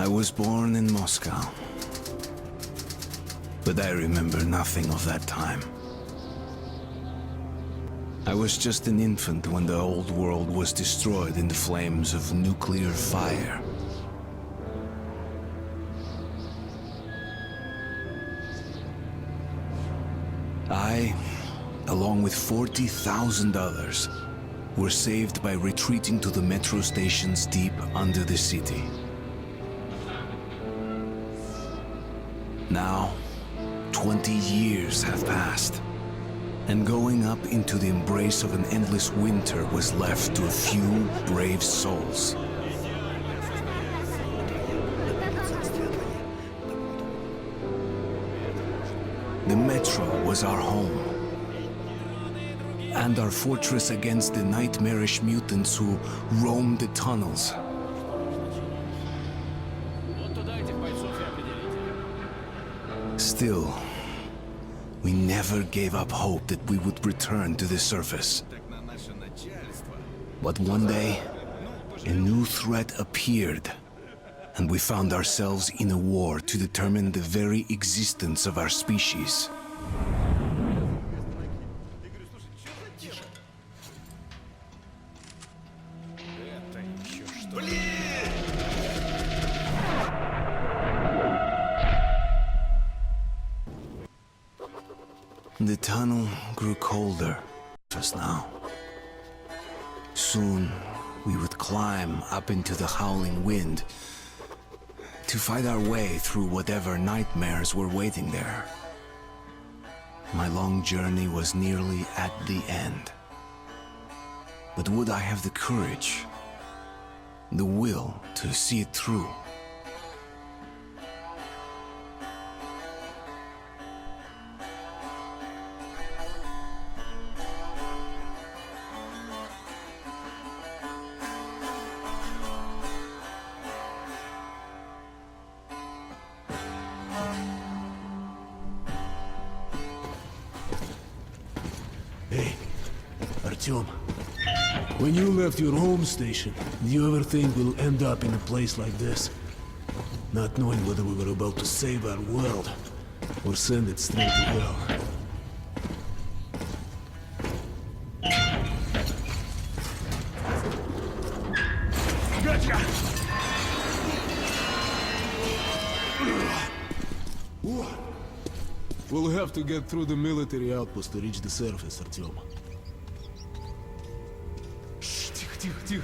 was born in Moscow, but I remember nothing of that time. I was just an infant when the old world was destroyed in the flames of nuclear fire. I, along with 40,000 others, were saved by retreating to the metro stations deep under the city. Now, 20 years have passed, and going up into the embrace of an endless winter was left to a few brave souls. The metro was our home, and our fortress against the nightmarish mutants who roamed the tunnels. Still, we never gave up hope that we would return to the surface. But one day, a new threat appeared, and we found ourselves in a war to determine the very existence of our species. The tunnel grew colder just now. Soon, we would climb up into the howling wind to fight our way through whatever nightmares were waiting there. My long journey was nearly at the end. But would I have the courage, the will to see it through? Hey, Artyom. When you left your home station, did you ever think we'll end up in a place like this? Not knowing whether we were about to save our world, or send it straight to hell. Gotcha! We'll have to get through the military outpost to reach the surface, Artyom. Shh,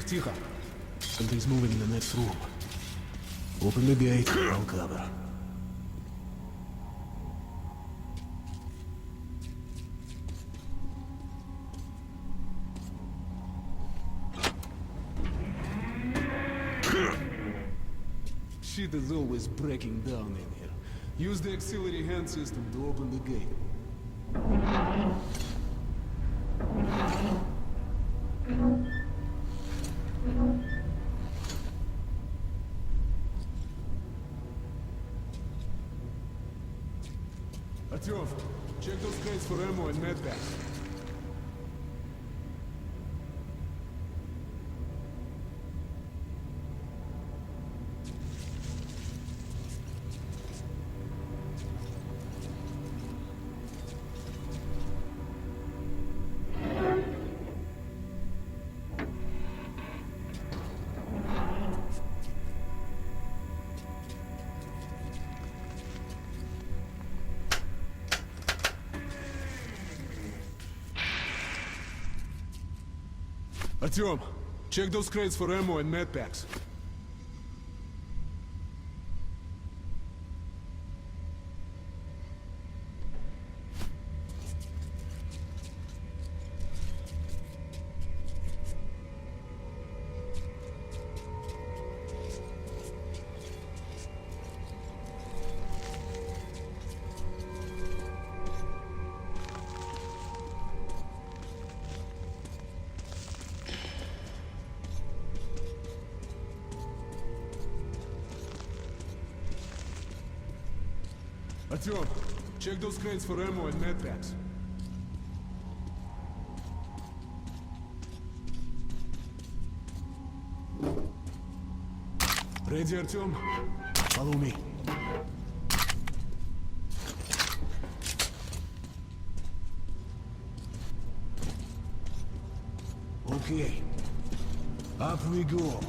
тихо. Something's moving in the next room. Open the gate, I'll cover. Shit is always breaking down in here. Use the auxiliary hand system to open the gate. Artyom, check those crates for ammo and medpacks. Artyom, check those crates for ammo and medpacks. Artyom, check those crates for ammo and medpacks. Ready, Artyom? Follow me. Okay. Up we go.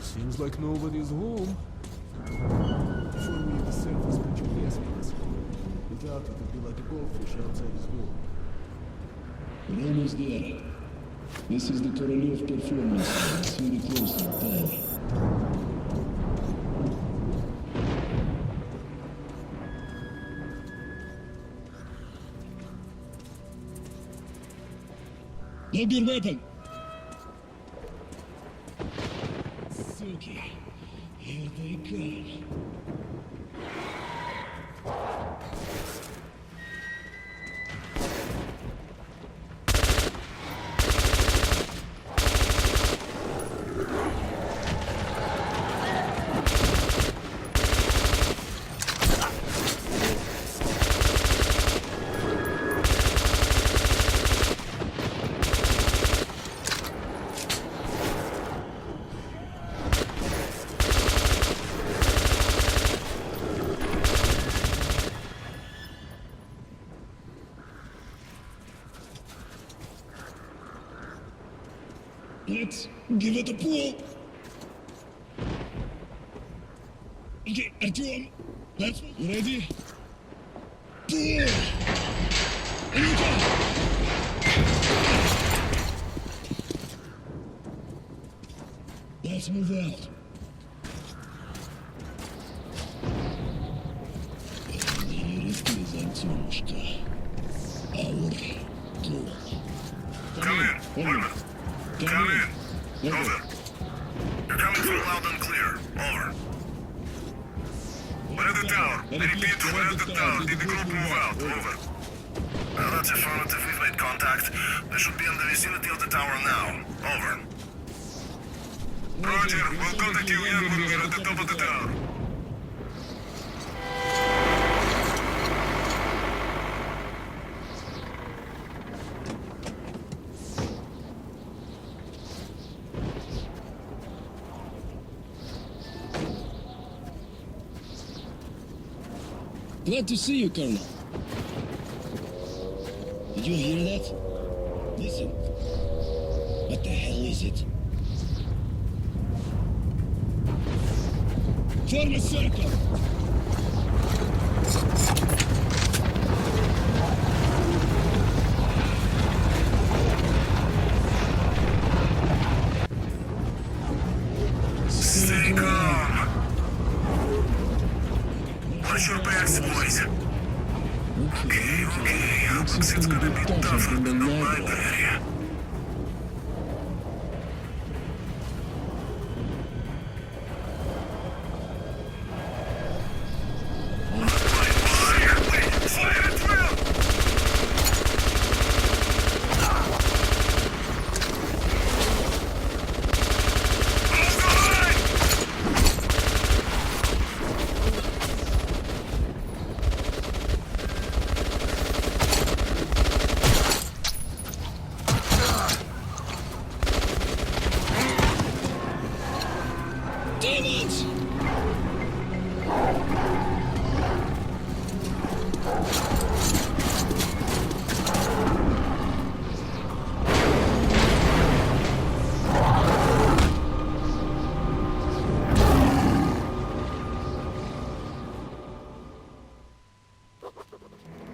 Seems like nobody's home. Before we hit the surface, put your gas mask on. Without it, it'd be like a goldfish outside his door. We're almost there. This is the Korolov performance center. It's very close to the tower. Load your weapon! Suki, here they come. Let's give it a pull. Okay, Artyom, let's ready. Pull! And you go! Let's move out. And here it is, Artyomушka. Our goal. Come in, Woodman. Come in. Over. You're coming through loud and clear. Over. We're at the tower. I repeat, we're at the tower. Did the group move out? Over. That's affirmative. We've made contact. They should be in the vicinity of the tower now. Over. Roger. We'll contact you again when we're at the top of the tower. Glad to see you, Colonel. Did you hear that? Listen. What the hell is it? Form a circle! Stay calm. Watch your backs, boys. Okay. Looks it's gonna be tougher than the library. Demons!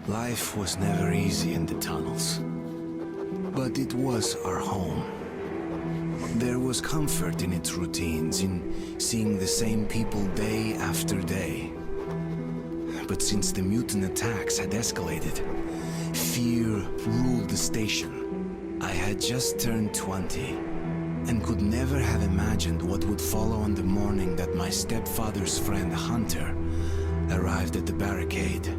Life was never easy in the tunnels, but it was our home. There was comfort in its routines, in seeing the same people day after day. But since the mutant attacks had escalated, fear ruled the station. I had just turned 20, and could never have imagined what would follow on the morning that my stepfather's friend Hunter arrived at the barricade.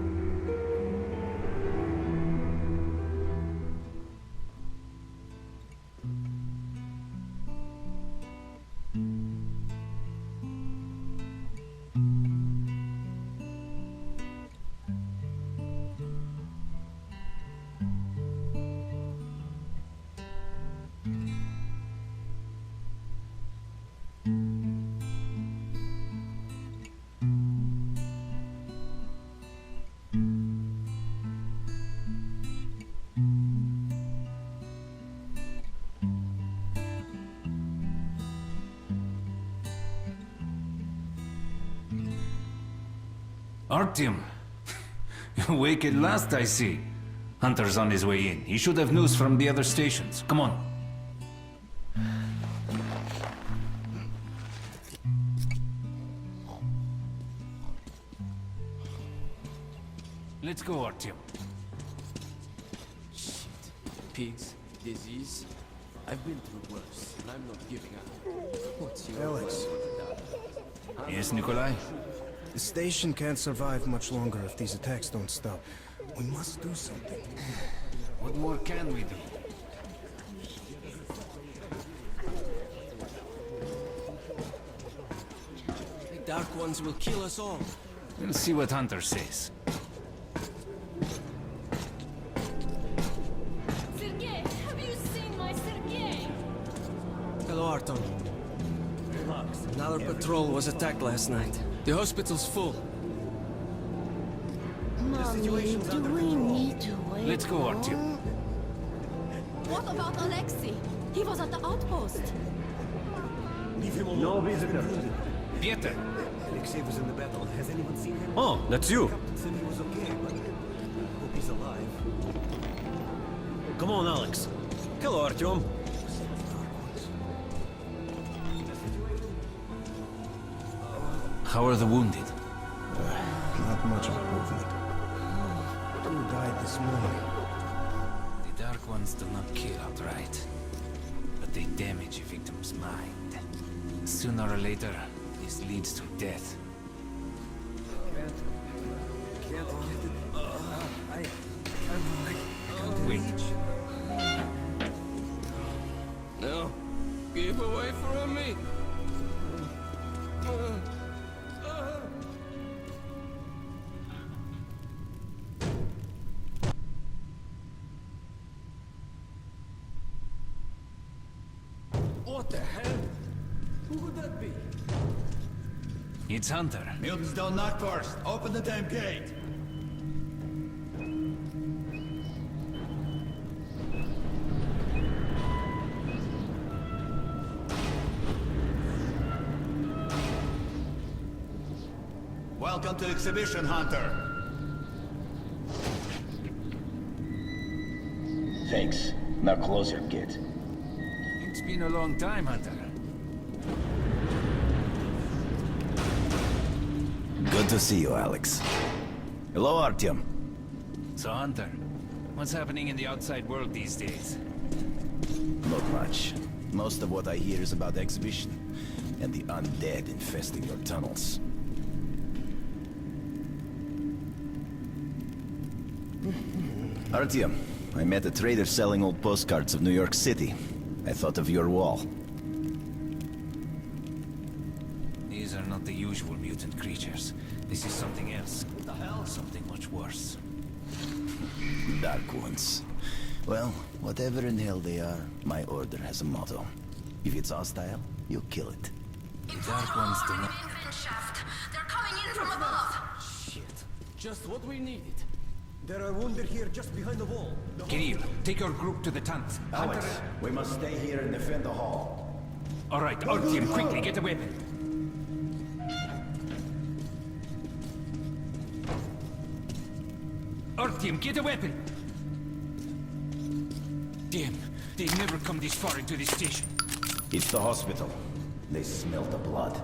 Artyom. Awake at last, I see. Hunter's on his way in. He should have news from the other stations. Come on. Let's go, Artyom. Shit. Pigs, disease. I've been through worse, and I'm not giving up. What's your Alex. Yes, Nikolai? The station can't survive much longer if these attacks don't stop. We must do something. What more can we do? The Dark Ones will kill us all. We'll see what Hunter says. Sergei, have you seen my Sergei? Hello, Arton. Another patrol was attacked last night. The hospital's full. Mommy, do we need to wait? Let's go, Artyom. What about Alexei? He was at the outpost. No visitor. Peter! Alexei was in the battle. Has anyone seen him? Oh, that's you. Said he was okay, but I hope he's alive. Come on, Alex. Hello, Artyom. How are the wounded? Not much improvement. Two died this morning. The Dark Ones do not kill outright, but they damage a victim's mind. Sooner or later, this leads to death. Wait. No. Keep away from me. What the hell? Who would that be? It's Hunter. Mutants don't knock first. Open the damn gate. Welcome to Exhibition, Hunter. Thanks. Now close your gate. It's been a long time, Hunter. Good to see you, Alex. Hello, Artyom. So, Hunter, what's happening in the outside world these days? Not much. Most of what I hear is about the exhibition and the undead infesting your tunnels. Artyom, I met a trader selling old postcards of New York City. I thought of your wall. These are not the usual mutant creatures. This is something else. What the hell? Something much worse. Dark ones. Well, whatever in hell they are, my order has a motto. If it's hostile, you kill it. The Dark Ones do not... They're coming in from above. Shit. Just what we needed. There are wounded here just behind the wall. Kirill, take your group to the tent. Alex, we must stay here and defend the hall. All right, Artyom, quickly, get a weapon. Artyom, get a weapon! Damn, they've never come this far into this station. It's the hospital. They smell the blood.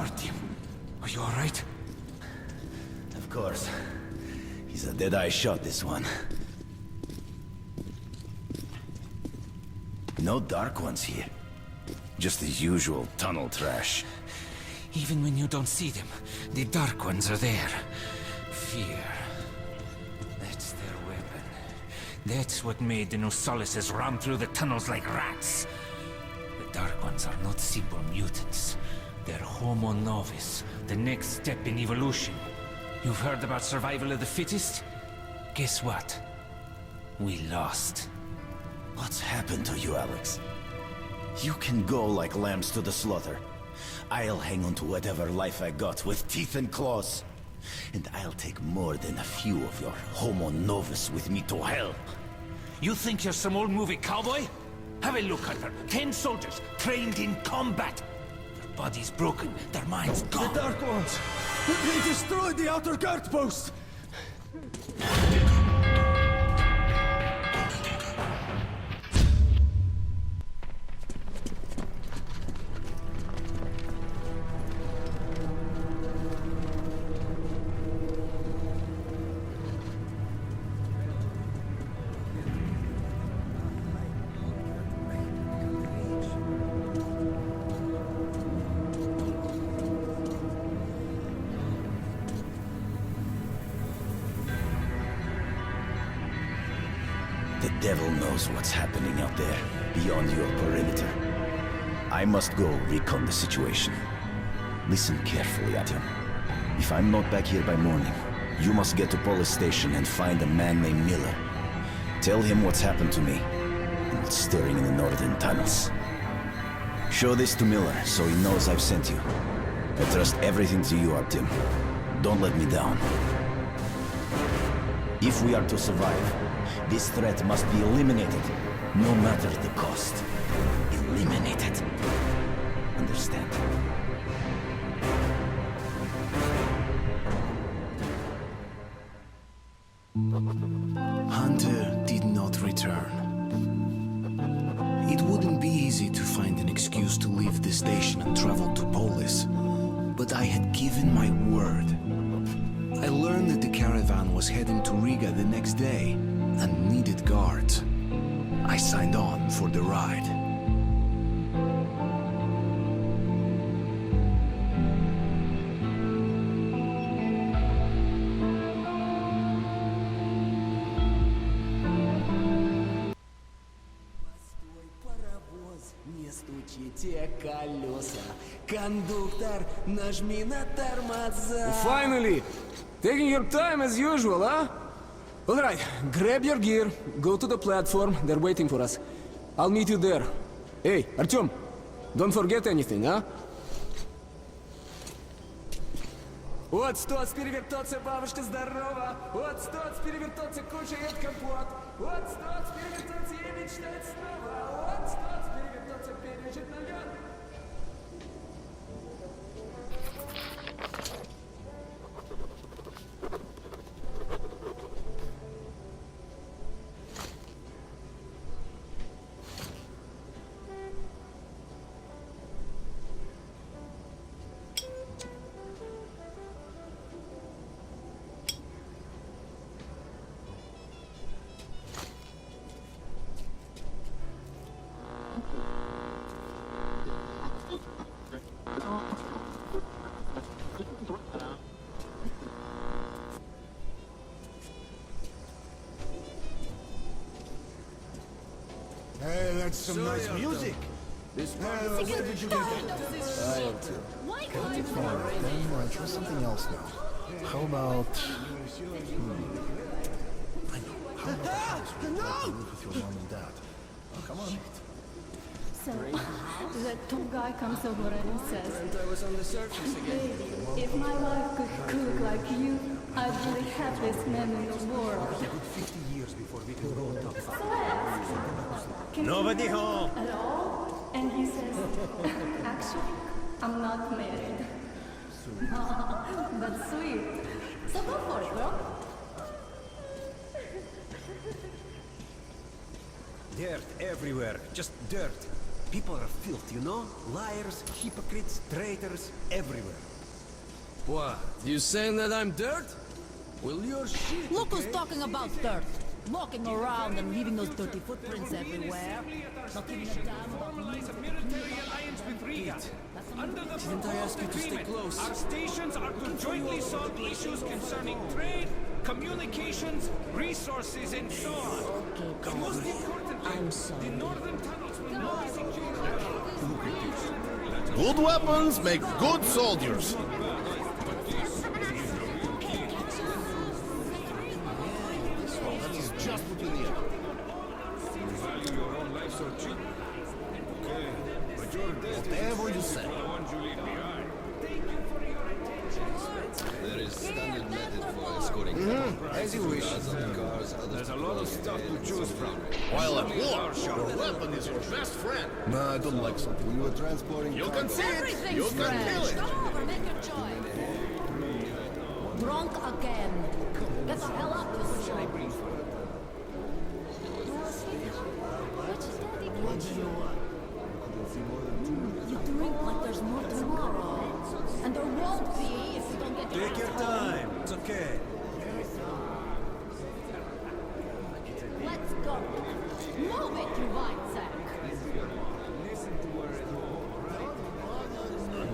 Artyom, are you alright? Of course. He's a dead-eye shot, this one. No Dark Ones here. Just the usual tunnel trash. Even when you don't see them, the Dark Ones are there. Fear. That's their weapon. That's what made the Nosalises run through the tunnels like rats. The Dark Ones are not simple mutants. They're Homo Novus, the next step in evolution. You've heard about survival of the fittest? Guess what? We lost. What's happened to you, Alex? You can go like lambs to the slaughter. I'll hang on to whatever life I got with teeth and claws. And I'll take more than a few of your Homo Novus with me to hell. You think you're some old movie cowboy? Have a look, Hunter. 10 soldiers, trained in combat. Their bodies broken, their minds gone. The Dark Ones! They destroyed the outer guard post! The devil knows what's happening out there, beyond your perimeter. I must go recon the situation. Listen carefully, Artyom. If I'm not back here by morning, you must get to police station and find a man named Miller. Tell him what's happened to me, and what's stirring in the northern tunnels. Show this to Miller, so he knows I've sent you. I trust everything to you, Artyom. Don't let me down. If we are to survive, this threat must be eliminated, no matter the cost. Eliminated. Understand? Hunter did not return. It wouldn't be easy to find an excuse to leave the station and travel to Polis, but I had given my word. I learned that the caravan was heading to Riga the next day and needed guards. I signed on for the ride. Кондуктор, нажми на тормоза. Finally! Taking your time as usual, huh? Alright, grab your gear, go to the platform, they're waiting for us. I'll meet you there. Hey, Artyom, don't forget anything, huh? Вот стоц перевертоться, бабушка здорова. Вот стоц перевертоться, кушает компот. Вот стоц перевертоться и мечтать снова. Вот стоц перевертоться, пережить налет. Hey, that's some nice music. This where did you get that? Why can't you Then we'll try something else now. How about... I know. How about a house where you live with your mom and dad? Oh, come on. So, the tall guy comes over and says, I was on the surface again. "Baby, if my wife could cook like you, I'd be the happiest man in the world." 50 years before we can go on top. So I asked, "Can Nobody you cook home." at all?" And he says, "Actually, I'm not married." But sweet. So go for it, bro. Dirt everywhere, just dirt. People are filth, you know? Liars, hypocrites, traitors, everywhere. What? You saying that I'm dirt? Well, you're shit. Look who's talking about dirt. Walking around and leaving those dirty footprints everywhere. Not giving a damn about Formalize a military alliance with Riga. Under the proposed agreement, our stations are to jointly solve issues concerning trade, communications, resources, and so on. Okay, Most importantly, I'm sorry. the northern tunnels will now be secured. Good weapons make good soldiers. That is just what you need. Value your own life so cheap. Okay, but you're dead. Whatever you say. The ones you leave behind. There is standard method for escorting As you wish. There's a lot of stuff to choose from. While at war, your weapon is your best friend. Nah, I don't like something. We were transporting You can see it. Everything's You can feel fresh. it. Come over, make your choice. Drunk again. Get the hell up, you shit. What do you want? You drink like there's more tomorrow. And there won't be if you don't get Take your time. It's okay. Let's go. Move it, you white sack.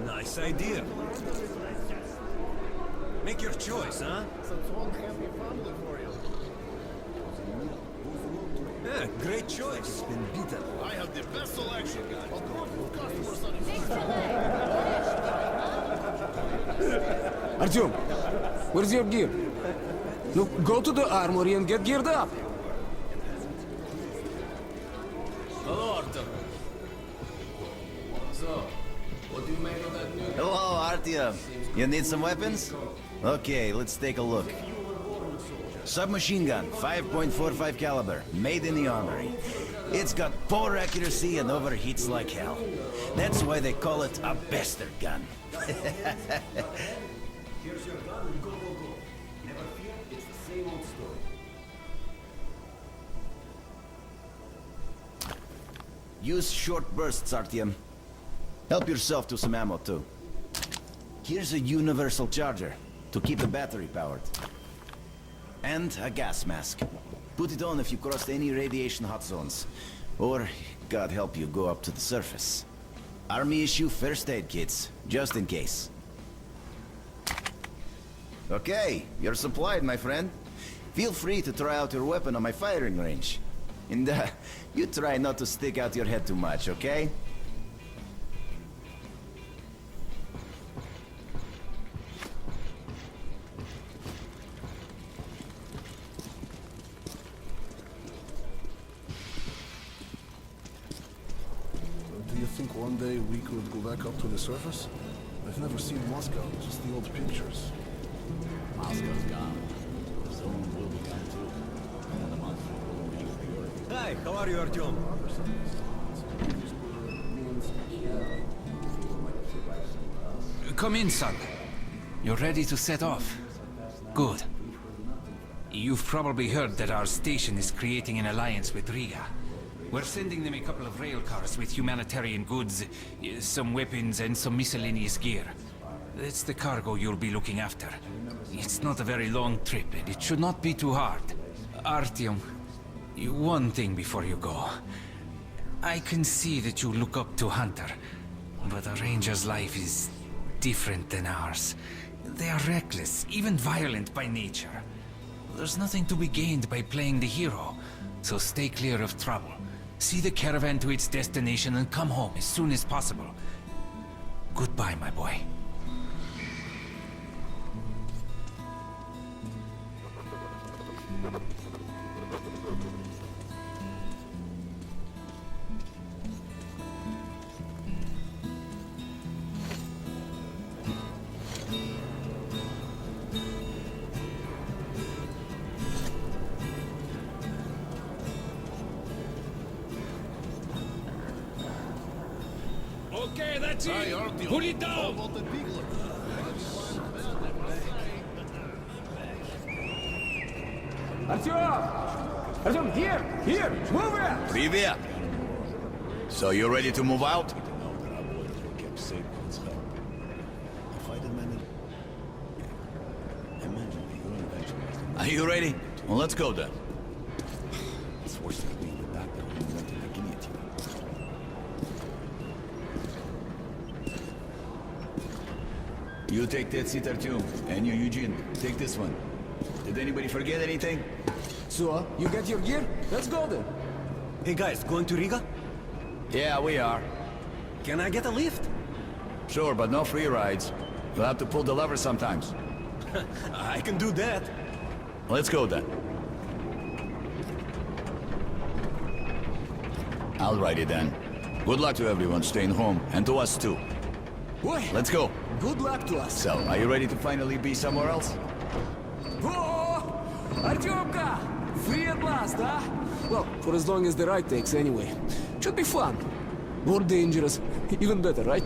Nice idea. Make your choice, huh? Yeah, great choice. Been beaten. I have the best selection, guys. Customer satisfaction. Artyom, where's your gear? Look, go to the armory and get geared up. Hello, Artyom. So, what do you make of that new... Hello, Artyom. You need some weapons? Okay, let's take a look. Submachine gun, 5.45 caliber, made in the armory. It's got poor accuracy and overheats like hell. That's why they call it a bastard gun. Here's your gun and go. Never fear, it's the same old story. Use short bursts, Artyom. Help yourself to some ammo, too. Here's a universal charger, to keep the battery powered. And a gas mask. Put it on if you crossed any radiation hot zones. Or, God help you, go up to the surface. Army issue first aid kits, just in case. Okay, you're supplied, my friend. Feel free to try out your weapon on my firing range. And you try not to stick out your head too much, okay? Do you think one day we could go back up to the surface? I've never seen Moscow, just the old pictures. Moscow's gone. The zone will be gone too. And the monster will be Hi, how are you, Artyom? Come in, son. You're ready to set off. Good. You've probably heard that our station is creating an alliance with Riga. We're sending them a couple of rail cars with humanitarian goods, some weapons, and some miscellaneous gear. That's the cargo you'll be looking after. It's not a very long trip, and it should not be too hard. Artyom, one thing before you go. I can see that you look up to Hunter, but a ranger's life is different than ours. They are reckless, even violent by nature. There's nothing to be gained by playing the hero, so stay clear of trouble. See the caravan to its destination and come home as soon as possible. Goodbye, my boy. Okay, that's it. Put it down. Artyom! Artyom, here! Move it! Привет! So you ready to move out? Are you ready? Well, let's go then. It's worse than being the doctor who invented the guillotine. You take that seat, Artyom, and you, Eugene, take this one. Did anybody forget anything? So, you get your gear? Let's go then. Hey guys, going to Riga? Yeah, we are. Can I get a lift? Sure, but no free rides. You'll have to pull the lever sometimes. I can do that. Let's go then. Alrighty then. Good luck to everyone staying home, and to us too. Boy, Let's go. good luck to us. So, are you ready to finally be somewhere else? Whoa! Artyomka! Free at last, huh? Well, for as long as the ride takes anyway. Should be fun. More dangerous. Even better, right?